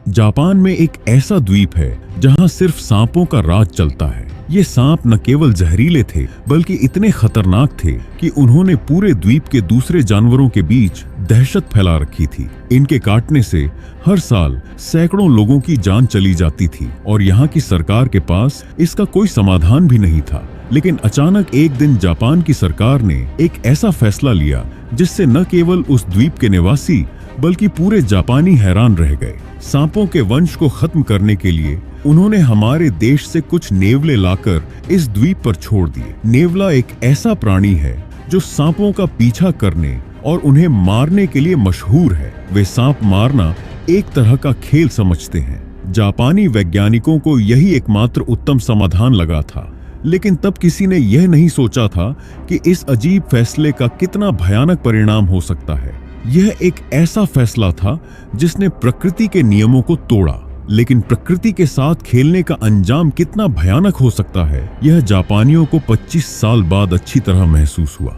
Japan में एक ऐसा द्वीप है जहां सिर्फ सांपों का राज चलता है। ये सांप न केवल जहरीले थे बल्कि इतने खतरनाक थे कि उन्होंने पूरे द्वीप के दूसरे जानवरों के बीच दहशत फैला रखी थी। इनके काटने से हर साल सैकड़ों लोगों की जान चली जाती थी और यहाँ की सरकार के पास इसका कोई समाधान भी नहीं था। लेकिन अचानक एक दिन जापान की सरकार ने एक ऐसा फैसला लिया जिससे न केवल उस द्वीप के निवासी बल्कि पूरे जापानी हैरान रह गए। सांपों के वंश को खत्म करने के लिए उन्होंने हमारे देश से कुछ नेवले लाकर इस द्वीप पर छोड़ दिए। नेवला एक ऐसा प्राणी है जो सांपों का पीछा करने और उन्हें मारने के लिए मशहूर है। वे सांप मारना एक तरह का खेल समझते हैं। जापानी वैज्ञानिकों को यही एकमात्र उत्तम समाधान लगा था, लेकिन तब किसी ने यह नहीं सोचा था कि इस अजीब फैसले का कितना भयानक परिणाम हो सकता है। यह एक ऐसा फैसला था जिसने प्रकृति के नियमों को तोड़ा, लेकिन प्रकृति के साथ खेलने का अंजाम कितना भयानक हो सकता है, यह जापानियों को 25 साल बाद अच्छी तरह महसूस हुआ।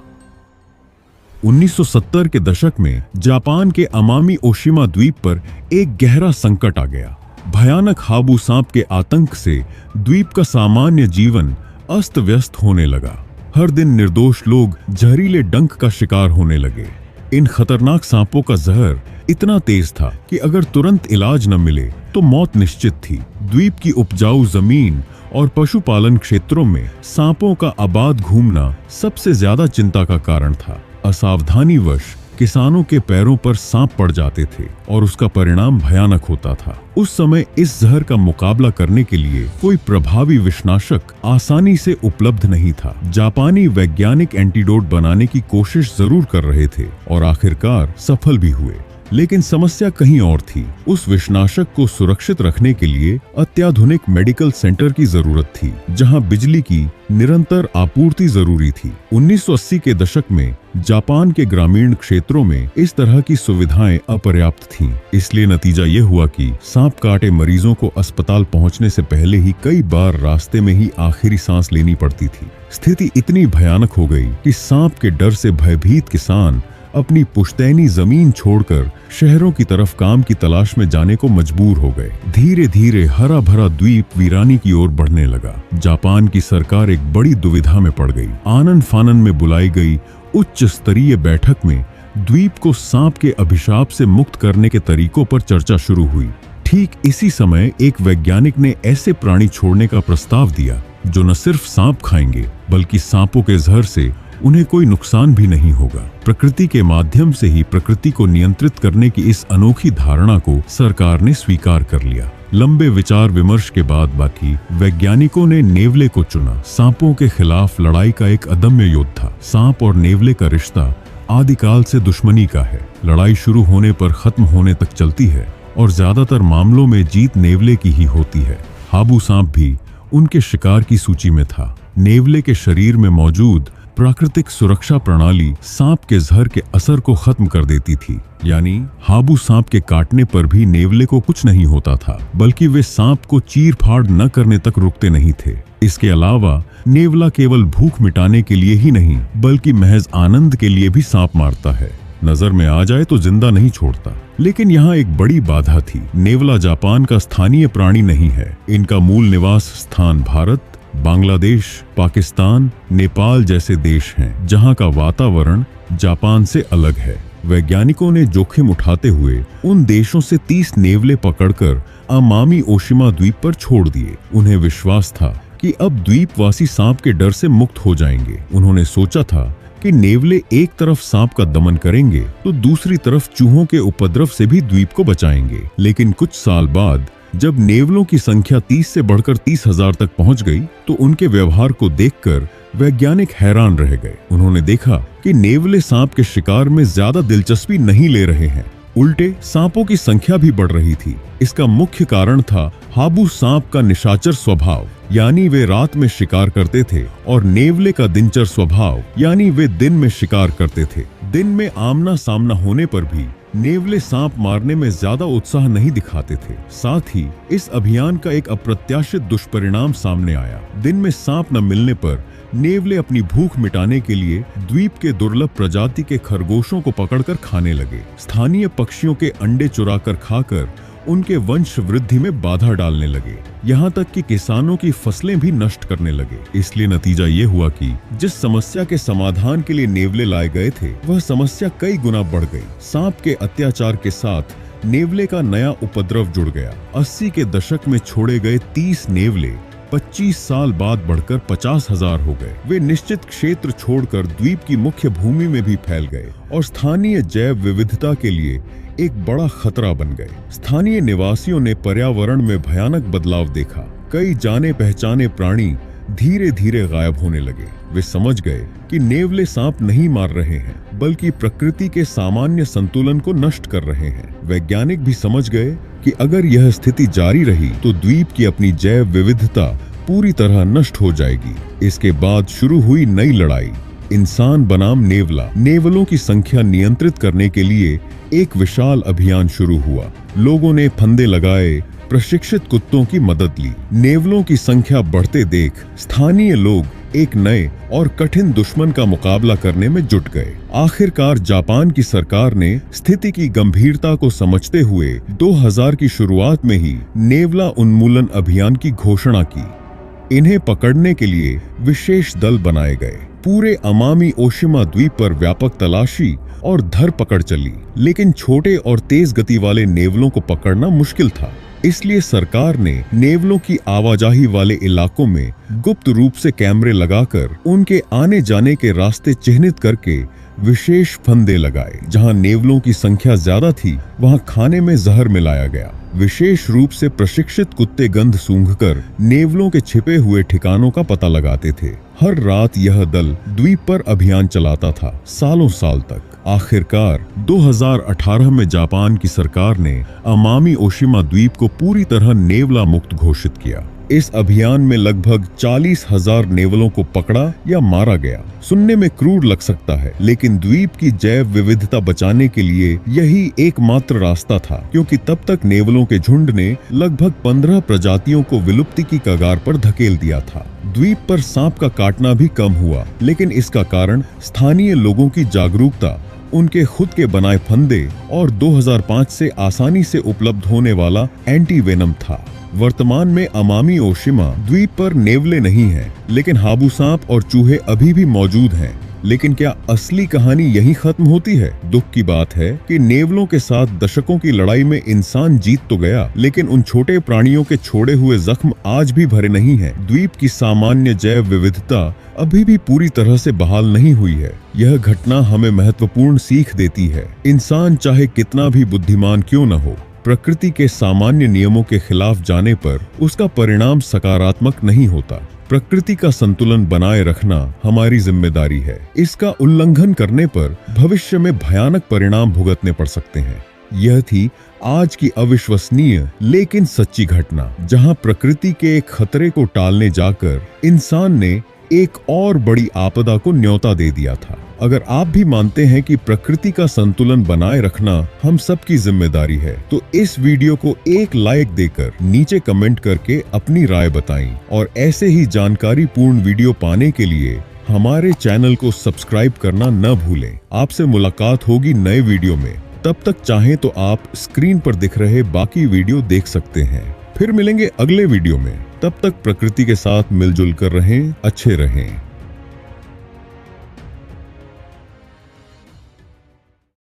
1970 के दशक में जापान के अमामी ओशिमा द्वीप पर एक गहरा संकट आ गया। भयानक हाबू सांप के आतंक से द्वीप का सामान्य जीवन अस्त व्यस्त होने लगा। हर दिन निर्दोष लोग जहरीले डंक का शिकार होने लगे। इन खतरनाक सांपों का जहर इतना तेज था कि अगर तुरंत इलाज न मिले तो मौत निश्चित थी। द्वीप की उपजाऊ जमीन और पशुपालन क्षेत्रों में सांपों का आबाद घूमना सबसे ज्यादा चिंता का कारण था। असावधानीवश किसानों के पैरों पर सांप पड़ जाते थे और उसका परिणाम भयानक होता था। उस समय इस जहर का मुकाबला करने के लिए कोई प्रभावी विषनाशक आसानी से उपलब्ध नहीं था। जापानी वैज्ञानिक एंटीडोट बनाने की कोशिश जरूर कर रहे थे और आखिरकार सफल भी हुए, लेकिन समस्या कहीं और थी। उस विषनाशक को सुरक्षित रखने के लिए अत्याधुनिक मेडिकल सेंटर की जरूरत थी, जहां बिजली की निरंतर आपूर्ति जरूरी थी। 1980 के दशक में जापान के ग्रामीण क्षेत्रों में इस तरह की सुविधाएं अपर्याप्त थीं। इसलिए नतीजा यह हुआ कि सांप काटे मरीजों को अस्पताल पहुंचने से पहले ही कई बार रास्ते में ही आखिरी सांस लेनी पड़ती थी। स्थिति इतनी भयानक हो गई कि सांप के डर से भयभीत किसान अपनी पुश्तैनी जमीन छोड़कर शहरों की तरफ काम की तलाश में जाने को मजबूर हो गए। धीरे धीरे हरा भरा द्वीप वीरानी की ओर बढ़ने लगा। जापान की सरकार एक बड़ी दुविधा में पड़ गई। आनन फानन में बुलाई गई उच्च स्तरीय बैठक में द्वीप को सांप के अभिशाप से मुक्त करने के तरीकों पर चर्चा शुरू हुई। ठीक इसी समय एक वैज्ञानिक ने ऐसे प्राणी छोड़ने का प्रस्ताव दिया जो न सिर्फ सांप खाएंगे बल्कि सांपों के जहर से उन्हें कोई नुकसान भी नहीं होगा। प्रकृति के माध्यम से ही प्रकृति को नियंत्रित करने की इस अनोखी धारणा को सरकार ने स्वीकार कर लिया। लंबे विचार विमर्श के बाद बाकी वैज्ञानिकों ने नेवले को चुना। सांपों के खिलाफ लड़ाई का एक अदम्य योद्धा। सांप और नेवले का रिश्ता आदिकाल से दुश्मनी का है। लड़ाई शुरू होने पर खत्म होने तक चलती है और ज्यादातर मामलों में जीत नेवले की ही होती है। हाबू सांप भी उनके शिकार की सूची में था। नेवले के शरीर में मौजूद प्राकृतिक सुरक्षा प्रणाली सांप के जहर के असर को खत्म कर देती थी, यानी हाबू सांप के काटने पर भी नेवले को कुछ नहीं होता था, बल्कि वे सांप को चीर फाड़ न करने तक रुकते नहीं थे। इसके अलावा नेवला केवल भूख मिटाने के लिए ही नहीं बल्कि महज आनंद के लिए भी सांप मारता है। नजर में आ जाए तो जिंदा नहीं छोड़ता। लेकिन यहाँ एक बड़ी बाधा थी। नेवला जापान का स्थानीय प्राणी नहीं है। इनका मूल निवास स्थान भारत, बांग्लादेश, पाकिस्तान, नेपाल जैसे देश हैं, जहां का वातावरण जापान से अलग है। वैज्ञानिकों ने जोखिम उठाते हुए उन देशों से 30 नेवले पकड़कर अमामी ओशिमा द्वीप पर छोड़ दिए। उन्हें विश्वास था कि अब द्वीपवासी सांप के डर से मुक्त हो जाएंगे। उन्होंने सोचा था कि नेवले एक तरफ सांप का दमन करेंगे तो दूसरी तरफ चूहों के उपद्रव से भी द्वीप को बचाएंगे। लेकिन कुछ साल बाद जब नेवलों की संख्या 30 से बढ़कर 30,000 तक पहुंच गई तो उनके व्यवहार को देखकर वैज्ञानिक हैरान रह गए। उन्होंने देखा कि नेवले सांप के शिकार में ज्यादा दिलचस्पी नहीं ले रहे हैं, उल्टे सांपों की संख्या भी बढ़ रही थी। इसका मुख्य कारण था हाबू सांप का निशाचर स्वभाव, यानी वे रात में शिकार करते थे, और नेवले का दिनचर स्वभाव, यानी वे दिन में शिकार करते थे। दिन में आमना सामना होने पर भी नेवले सांप मारने में ज्यादा उत्साह नहीं दिखाते थे। साथ ही इस अभियान का एक अप्रत्याशित दुष्परिणाम सामने आया। दिन में सांप न मिलने पर नेवले अपनी भूख मिटाने के लिए द्वीप के दुर्लभ प्रजाति के खरगोशों को पकड़कर खाने लगे। स्थानीय पक्षियों के अंडे चुराकर खाकर उनके वंश वृद्धि में बाधा डालने लगे, यहाँ तक कि किसानों की फसलें भी नष्ट करने लगे। इसलिए नतीजा ये हुआ कि जिस समस्या के समाधान के लिए नेवले लाए गए थे, वह समस्या कई गुना बढ़ गई। सांप के अत्याचार के साथ नेवले का नया उपद्रव जुड़ गया। 80 के दशक में छोड़े गए 30 नेवले 25 साल बाद बढ़कर 50,000 हो गए। वे निश्चित क्षेत्र छोड़कर द्वीप की मुख्य भूमि में भी फैल गए और स्थानीय जैव विविधता के लिए एक बड़ा खतरा बन गए। स्थानीय निवासियों ने पर्यावरण में भयानक बदलाव देखा। कई जाने पहचाने प्राणी धीरे धीरे गायब होने लगे। वे समझ गए कि नेवले सांप नहीं मार रहे हैं, बल्कि प्रकृति के सामान्य संतुलन को नष्ट कर रहे हैं। वैज्ञानिक भी समझ गए कि अगर यह स्थिति जारी रही तो द्वीप की अपनी जैव विविधता पूरी तरह नष्ट हो जाएगी। इसके बाद शुरू हुई नई लड़ाई। इंसान बनाम नेवला। नेवलों की संख्या नियंत्रित करने के लिए एक विशाल अभियान शुरू हुआ। लोगों ने फंदे लगाए, प्रशिक्षित कुत्तों की मदद ली। नेवलों की संख्या बढ़ते देख स्थानीय लोग एक नए और कठिन दुश्मन का मुकाबला करने में जुट गए। आखिरकार जापान की सरकार ने स्थिति की गंभीरता को समझते हुए 2000 की शुरुआत में ही नेवला उन्मूलन अभियान की घोषणा की। इन्हें पकड़ने के लिए विशेष दल बनाए गए। पूरे अमामी ओशिमा द्वीप पर व्यापक तलाशी और धरपकड़ चली, लेकिन छोटे और तेज गति वाले नेवलों को पकड़ना मुश्किल था। इसलिए सरकार ने नेवलों की आवाजाही वाले इलाकों में गुप्त रूप से कैमरे लगाकर उनके आने जाने के रास्ते चिन्हित करके विशेष फंदे लगाए। जहां नेवलों की संख्या ज्यादा थी, वहां खाने में जहर मिलाया गया। विशेष रूप से प्रशिक्षित कुत्ते गंध सूंघकर नेवलों के छिपे हुए ठिकानों का पता लगाते थे। हर रात यह दल द्वीप पर अभियान चलाता था, सालों साल तक। आखिरकार 2018 में जापान की सरकार ने अमामी ओशिमा द्वीप को पूरी तरह नेवला मुक्त घोषित किया। इस अभियान में लगभग 40,000 नेवलों को पकड़ा या मारा गया। सुनने में क्रूर लग सकता है, लेकिन द्वीप की जैव विविधता बचाने के लिए यही एकमात्र रास्ता था, क्योंकि तब तक नेवलों के झुंड ने लगभग 15 प्रजातियों को विलुप्ति की कगार पर धकेल दिया था। द्वीप पर सांप का काटना भी कम हुआ, लेकिन इसका कारण स्थानीय लोगों की जागरूकता, उनके खुद के बनाए फंदे और 2005 से आसानी से उपलब्ध होने वाला एंटी वेनम था। वर्तमान में अमामी ओशिमा द्वीप पर नेवले नहीं हैं, लेकिन हाबू सांप और चूहे अभी भी मौजूद हैं। लेकिन क्या असली कहानी यहीं खत्म होती है? दुख की बात है कि नेवलों के साथ दशकों की लड़ाई में इंसान जीत तो गया, लेकिन उन छोटे प्राणियों के छोड़े हुए जख्म आज भी भरे नहीं हैं। द्वीप की सामान्य जैव विविधता अभी भी पूरी तरह से बहाल नहीं हुई है। यह घटना हमें महत्वपूर्ण सीख देती है। इंसान चाहे कितना भी बुद्धिमान क्यों न हो, प्रकृति के सामान्य नियमों के खिलाफ जाने पर उसका परिणाम सकारात्मक नहीं होता। प्रकृति का संतुलन बनाए रखना हमारी जिम्मेदारी है। इसका उल्लंघन करने पर भविष्य में भयानक परिणाम भुगतने पड़ सकते हैं। यह थी आज की अविश्वसनीय लेकिन सच्ची घटना, जहां प्रकृति के एक खतरे को टालने जाकर इंसान ने एक और बड़ी आपदा को न्योता दे दिया था। अगर आप भी मानते हैं कि प्रकृति का संतुलन बनाए रखना हम सबकी जिम्मेदारी है, तो इस वीडियो को एक लाइक देकर नीचे कमेंट करके अपनी राय बताएं। और ऐसे ही जानकारी पूर्ण वीडियो पाने के लिए हमारे चैनल को सब्सक्राइब करना न भूलें। आपसे मुलाकात होगी नए वीडियो में। तब तक चाहें तो आप स्क्रीन पर दिख रहे बाकी वीडियो देख सकते हैं। फिर मिलेंगे अगले वीडियो में। तब तक प्रकृति के साथ मिलजुल कर रहें, अच्छे रहें।